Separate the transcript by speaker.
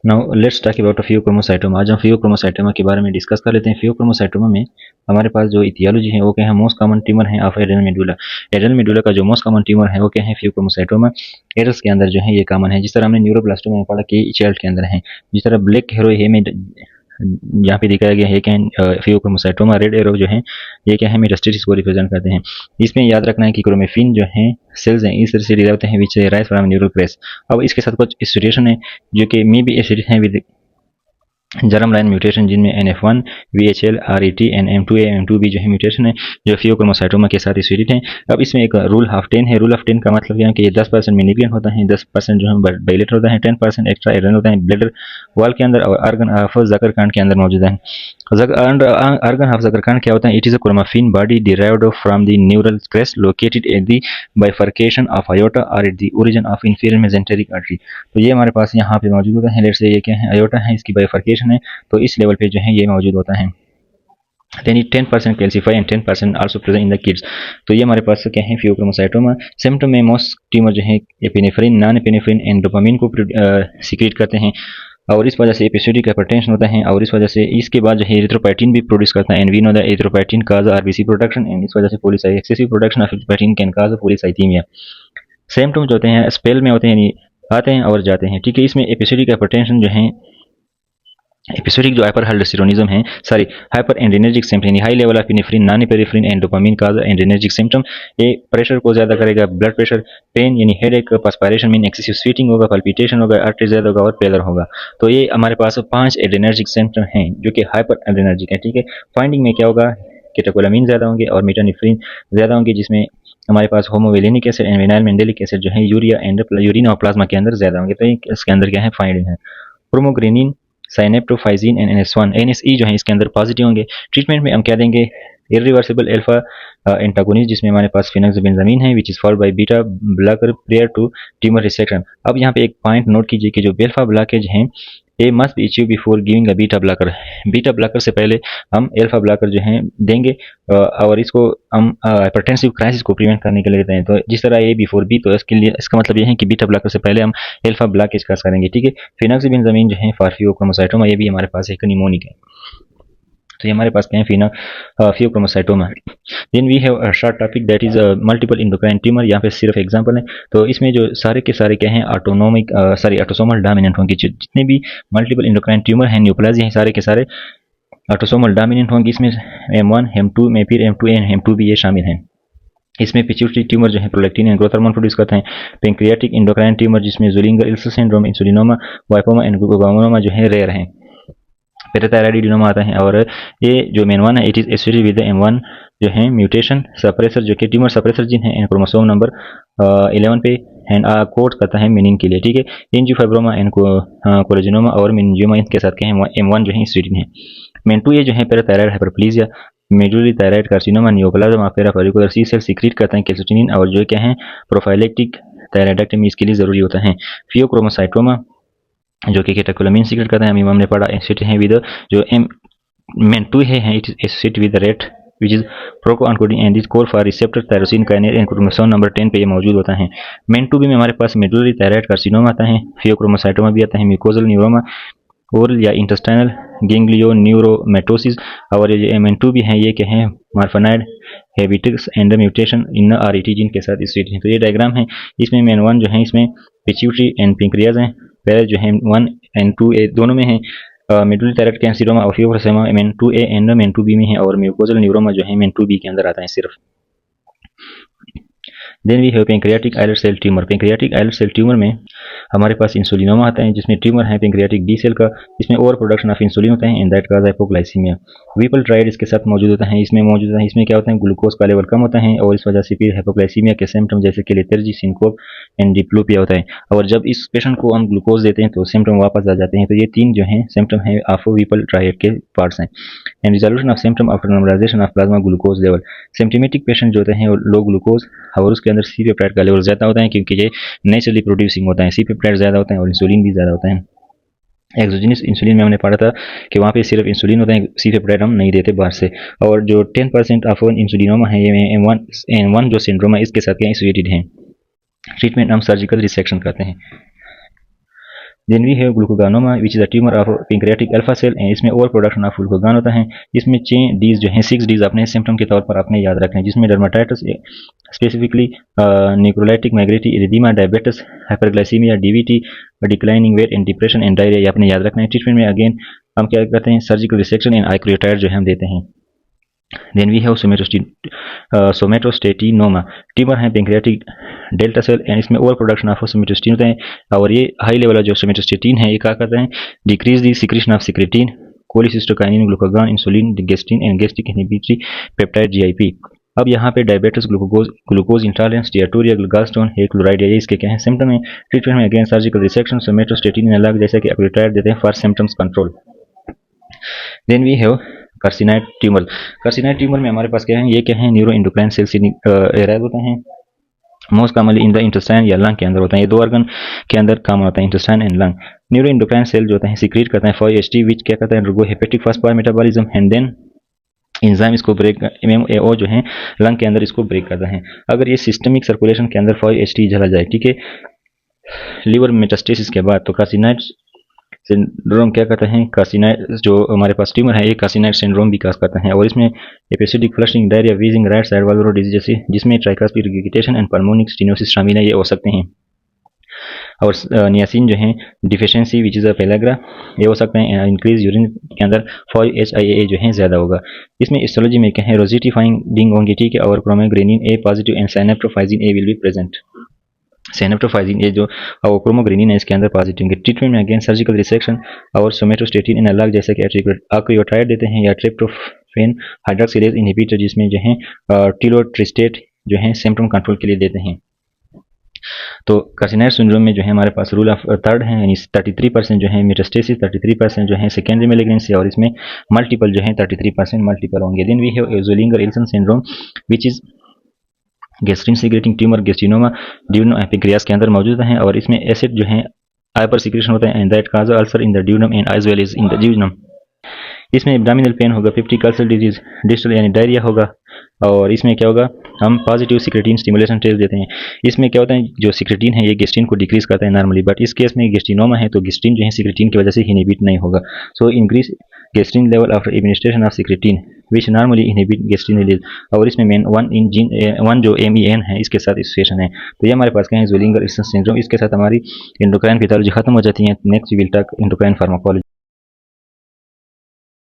Speaker 1: Now let's talk about pheochromocytoma. आज हम pheochromocytoma के बारे में डिस्कस कर लेते हैं। फियोक्रोमोसाइटोमा में हमारे पास जो इथियोलॉजी है वो क्या है, मोस्ट कॉमन ट्यूमर है of adrenal medulla. Adrenal medulla का जो मोस्ट कॉमन ट्यूमर है वो क्या है, फियोक्रोमोसाइटोमा। एडल्ट्स के अंदर जो है ये कॉमन है, जिस तरह हमने न्यूरोब्लास्टोमा में पढ़ा कि चाइल्ड के अंदर है। जिस तरह ब्लैक हेरो है में यहाँ पे दिखाया गया है क्या फियोक्रोमोसाइटोमा। रेड एरो जो है ये क्या है, मेटास्टेसिस को रिप्रेजेंट करते हैं। इसमें याद रखना है कि क्रोमेफिन जो है सेल्स हैं इस तरह से डिराइव होते हैं विच राइज फ्रॉम न्यूरल क्रेस। अब इसके साथ कुछ एसोसिएशन है जो कि मे बी एसोसिएटेड है विद जर्म लाइन म्यूटेशन, जिनमें NF1, VHL, RET, M2A, M2B जो है म्यूटेशन है जो फियोक्रोमोसाइटोमा के साथ एसोसिएटेड है। अब इसमें एक रूल ऑफ 10 है। रूल ऑफ 10 का मतलब क्या है कि ये 10% मिनिग्लियन होता है, 10% जो है बाइलेटर होता है, 10% एक्स्ट्रा एड्रेनल होता है ब्लैडर वॉल के अंदर और आर्गन ऑफ ज़करकांड के अंदर मौजूद है। आर्गन ऑफ ज़करकांड क्या होता है? It is a chromaffin body derived from the neural crest located at the bifurcation of aorta और at the origin of inferior mesenteric artery. तो ये हमारे पास यहाँ पे मौजूद होता है। लेट्स से ये क्या है, आयोटा है, इसकी बाइफर्केशन है, तो इस लेवल पे जो है ये मौजूद होता है। Then it 10% calcify and 10% also present in the kids। तो ये हमारे पास क्या है, फियोक्रोमोसाइटोमा। सिम्टम में मोस्ट ट्यूमर जो है epinephrine, non epinephrine and dopamine को सीक्रेट करते हैं और इस वजह से एपिसोडिक हाइपरटेंशन होता है और इस वजह से इसके बाद जो है एरिथ्रोपोइटिन भी प्रोड्यूस करता है। And we know that erythropoietin cause RBC production and इस वजह से पॉलीसाइ excessive production of erythropoietin can cause polycythaemia. Symptom जो होते हैं स्पेल में होते हैं, यानी आते हैं और जाते हैं, ठीक है। इसमें एपिसोडिक हाइपरटेंशन जो है, एपिसोडिक जो हाइपरहाइड्रोसिरोनिज्म है, सॉरी हाइपर एंड्रेनर्जिक सिम्टम, यानी high level of epinephrine, non epinephrine and dopamine cause adrenergic symptom. ये प्रेशर को ज्यादा करेगा, ब्लड प्रेशर, पेन यानी headache, perspiration mean excessive sweating होगा, पल्पिटेशन होगा, आर्टरी ज्यादा होगा और पेलर होगा। तो ये हमारे पास 5 एड्रेनर्जिक सिम्टम हैं जो कि हाइपर एड्रेनर्जिक है, ठीक है। फाइंडिंग में क्या होगा, केटोकोलामिन ज्यादा होंगे और मेटानेफ्रिन ज्यादा होंगे, जिसमें हमारे पास होमोवेलेनिक एसिड एंड विनाइल मेंडेलिक एसिड जो है यूरिया एंड यूरिन और प्लाज्मा के अंदर ज्यादा होंगे। तो इसके अंदर क्या है, फाइंडिंग है। प्रोमोग्रेनिन, साइनेप्टोफाइजिन एंड NS1 NSE जो है इसके अंदर पॉजिटिव होंगे। ट्रीटमेंट में हम क्या देंगे, इरिवर्सिबल अल्फा एंटागोनिस्ट जिसमें हमारे पास फिनोक्साबेंजामीन है which is followed by beta blocker prior to tumour resection. अब यहाँ पे एक पॉइंट नोट कीजिए कि जो अल्फा ब्लॉकेज है ये must be achieve before giving a beta blocker. Beta blocker से पहले हम अल्फा ब्लॉकर जो है देंगे और इसको हम हाइपरटेंसिव क्राइसिस को प्रिवेंट करने के लिए देते हैं। तो जिस तरह ए बिफोर बी, तो इसके लिए इसका मतलब ये है कि बीटा ब्लॉकर से पहले हम अल्फा ब्लॉकेज का करेंगे, ठीक है। फिनोक्साबेंजामीन जो है फॉर फियोक्रोमोसाइटोमा, ये भी हमारे पास एक निमोनिक है। तो ये हमारे पास क्या है, pheochromocytoma. Then we have a short topic that is multiple endocrine tumour. यहाँ पे सिर्फ एग्जांपल है, तो इसमें जो सारे के सारे क्या हैं, ऑटोनोमिक ऑटोसोमल डोमिनेंट होंगे। जितने भी मल्टीपल इंडोक्राइन ट्यूमर हैं, न्यूप्लाजिया हैं, सारे के सारे ऑटोसोमल डोमिनेंट होंगे। इसमें M1, M2 में फिर M2A एंड M2B ये शामिल हैं। इसमें पिट्यूटरी ट्यूमर जो है prolactin and growth hormone produce करते हैं। पेंक्रियाटिक इंडोक्राइन ट्यूमर जिसमें Zollinger Ellison syndrome, insulinoma, vipoma and glucagonoma जो है रेयर हैं। पैराथायराइडिनोमा आता है और ये जो मेन वन है it is associated with M1 जो है म्यूटेशन सप्रेसर, जो कि ट्यूमर सप्रेसर जीन है क्रोमोसोम नंबर 11 पे एंड कोड करता है मीनिंग के लिए, ठीक है। एंजियोफाइब्रोमा एंड कोलेजिनोमा और मेनिंजियोमा के साथ क्या है, M1 जो है एसोसिएटेड है। मेन2A जो है parathyroid hyperplasia, medullary thyroid carcinoma, neoplasm of parafollicular C cell secrete करते हैं कैल्सिटोनिन और जो क्या है प्रोफाइलेक्टिक थायराइडेक्टमी इसके लिए जरूरी होता है। फियोक्रोमोसाइटोमा जो कि कैटेकोलामिन सीक्रेट करता है, अभी हमने पढ़ा, एसोसिएटेड है विद जो मेन2 है it is associated with RET which is proto encoding and is core for receptor tyrosine kinase and chromosome number 10 पे ये मौजूद होता है। मेन2B में हमारे पास मेडुलरी थायराइड कार्सिनोमा आता है, फियोक्रोमोसाइटोमा भी आता है, म्यूकोजल न्यूरोमा, ओरल या इंटेस्टाइनल गेंग्लियो न्यूरोमेटोसिस और ये M2B है ये क्या है, marfanoid habitus and mutation in RET gene के साथ एसोसिएटेड है। तो ये डायग्राम है, इसमें मेन1 जो है इसमें पिट्यूटरी एंड पेंक्रियाज हैं, पैर जो है 1 एंड 2A दोनों में है। मेडुलरी थायराइड कैंसिलोमा और फियोक्रोमोसाइटोमा M2A एंड M2B में है और म्यूकोजल न्यूरोमा जो है M2B के अंदर आता है सिर्फ। Then we have pancreatic islet cell tumour. Pancreatic islet cell tumour में हमारे पास इंसुलिनोमा आता है जिसमें ट्यूमर है पेंक्रियाटिक बी सेल का, इसमें ओवर प्रोडक्शन ऑफ इंसुलिन होता है and that cause hypoglycaemia. Whipple triad इसके साथ मौजूद होता है, इसमें मौजूद होता है, इसमें क्या होता है, ग्लूकोज का लेवल कम होता है और इस वजह से फिर हाइपोग्लाइसीमिया के सिम्टम जैसे कि लेथर्जी, सिनकोप एंड डिप्लोपिया होता है। और जब इस पेशेंट को हम ग्लूकोज देते हैं तो सिम्टम वापस आ जाते हैं। तो ये 3 जो है सिम्टम है ऑफ वीपल ट्राइड के पार्ट्स हैं। And resolution of symptom after normalisation of plasma glucose level. Symptomatic patient जो होते हैं लो ग्लूकोज और उसके अंदर सी पेप्टाइड का लेवल ज़्यादा होता है क्योंकि ये नेचुरली प्रोड्यूसिंग होता है, सी पेप्टाइड ज़्यादा होता है और इंसुलिन भी ज़्यादा होता है। एक्सोजीनियस इंसुलिन में हमने पढ़ा था कि वहाँ पे सिर्फ इंसुलिन होता है, सी पेप्टाइड हम नहीं देते बाहर से। और जो 10% ऑफ इंसुलिनोमा है ये M1 जो सिंड्रोम है इसके साथ एसोसिएटेड है। ट्रीटमेंट हम सर्जिकल रिसेक्शन करते हैं। Then we have glucagonoma which is a tumour of pancreatic alpha cell, इसमें ओवर प्रोडक्शन ऑफ ग्लूकोगान होता है। इसमें 6 डीज जो हैं 6 डीज अपने सिम्टम के तौर पर अपने याद रखें, जिसमें dermatitis specifically necrolytic migratory erythema diabetes hyperglycaemia DVT declining weight and depression and diarrhoea, ये अपने याद रखना है। ट्रीटमेंट में अगेन हम क्या करते हैं, सर्जिकल रिसेक्शन एंड आइक्रियोटाइड जो है हम देते हैं। देन वी हैव सोमेटोस्टेटिनोमा, ट्यूमर है पैंक्रियाटिक डेल्टा सेल एंड इसमें ओवर प्रोडक्शन ऑफ सोमेटोस्टिन होता है, और ये हाई लेवल जो सोमेटोस्टेटिन है ये क्या करते हैं, decrease the secretion of secretin cholecystokinin glucagon insulin gastrin and gastric inhibitory peptide GIP. अब यहाँ पे diabetes glucose intolerance steatorrhoea gallstone है क्लोराइड, ये इसके क्या है सिम्टम है। ट्रीटमेंट में अगेन सर्जिकल रिसेक्शन सोमेटोस्टेटिन अलग जैसे कि एक्यूटाइड देते हैं for symptoms control. Then we have carcinoid tumour. Carcinoid tumour में हमारे पास क्या है, ये क्या है, न्यूरो इंडोक्राइन सेल से एराइज होते हैं, most commonly in the intestine या लंग के अंदर होता है। ये दो ऑर्गन के अंदर काम होता है, intestine and lung. Neuro endocrine cell जो होता है सिक्रीट करता है 5-HT विच क्या करता है, undergo hepatic phosphor metabolism and then enzyme इसको ब्रेक MMAO जो है लंग के अंदर इसको ब्रेक करता है। अगर ये सिस्टमिक सर्कुलेशन के अंदर 5-HT चला जाए, ठीक है, लीवर मेटास्टेसिस के बाद, तो कार्सिनाइड सिंड्रोम क्या कहते हैं, कार्सिनाइड जो हमारे पास ट्यूमर है ये कार्सिनाइड सिंड्रोम भी काज करता है, और इसमें episodic flushing diarrhoea wheezing right side valvular disease जैसे जिसमें ट्राइकास्पिड रिगेटेशन एंड पल्मोनिक स्टेनोसिस शामिल है, ये हो सकते हैं। और नियासिन जो है deficiency which is a pellagra, ये हो सकते हैं। इंक्रीज यूरिन के अंदर 5-HIAA जो है ज़्यादा होगा। इसमें हिस्टोलॉजी में क्या है, रोजिटी फाइंडिंग होंगी, ठीक है, और chromogranin A positive and synaptophysin A will be present. Synaptophysin ये जो क्रोमोग्रेनिन है इसके अंदर पॉजिटिव है। ट्रीटमेंट में अगेन सर्जिकल रिसेक्शन और सोमेटोस्टेटिन इन अलग जैसे कि आक्रियोटाइड देते हैं या ट्रिप्टोफेन हाइड्रोक्सिलेज इनहिबिटर जिसमें जो है टिलोट्रिस्टेट जो है सिम्पटम कंट्रोल के लिए देते हैं। तो कार्सिनाइड सिंड्रोम में जो है हमारे पास रूल ऑफ थर्ड है, यानी 33% जो है मेटास्टेसिस, 33% जो है सेकेंडरी मेलिग्नेंसी, और इसमें मल्टीपल जो है 33% मल्टीपल होंगे। Then we have Zollinger Ellison syndrome which is gastrin secreting tumour gastrinoma duodeno pancreas के अंदर मौजूद है, और इसमें एसिड जो है हाइपर सीक्रेशन होता है and that cause ulcer in the duodenum and as well as in the duodenum. इसमें एब्डोमिनल पेन होगा, पेप्टिक अल्सर डिजीज, डिस्टल यानी डायरिया होगा, और इसमें क्या होगा, हम पॉजिटिव सिक्रेटिन स्टिमुलेशन टेस्ट देते हैं। इसमें क्या होता है, जो सिक्रेटिन है ये गेस्टिन को डिक्रीज करता है नॉर्मली, बट इस केस में गेस्टिनोमा है तो गेस्टिन जो है सिक्रेटिन की वजह से इनहिबिट नहीं होगा। So increase gastrin level after administration of secretin which normally inhibit gastrin release, और इसमें मेन वन जो MEN है इसके साथ एसोसिएशन है। तो ये हमारे पास क्या है, ज़ोलिंगर-इल्सन सिंड्रोम। इसके साथ हमारी एंडोक्राइन पैथोलॉजी खत्म हो जाती है। Next we will talk endocrine pharmacology.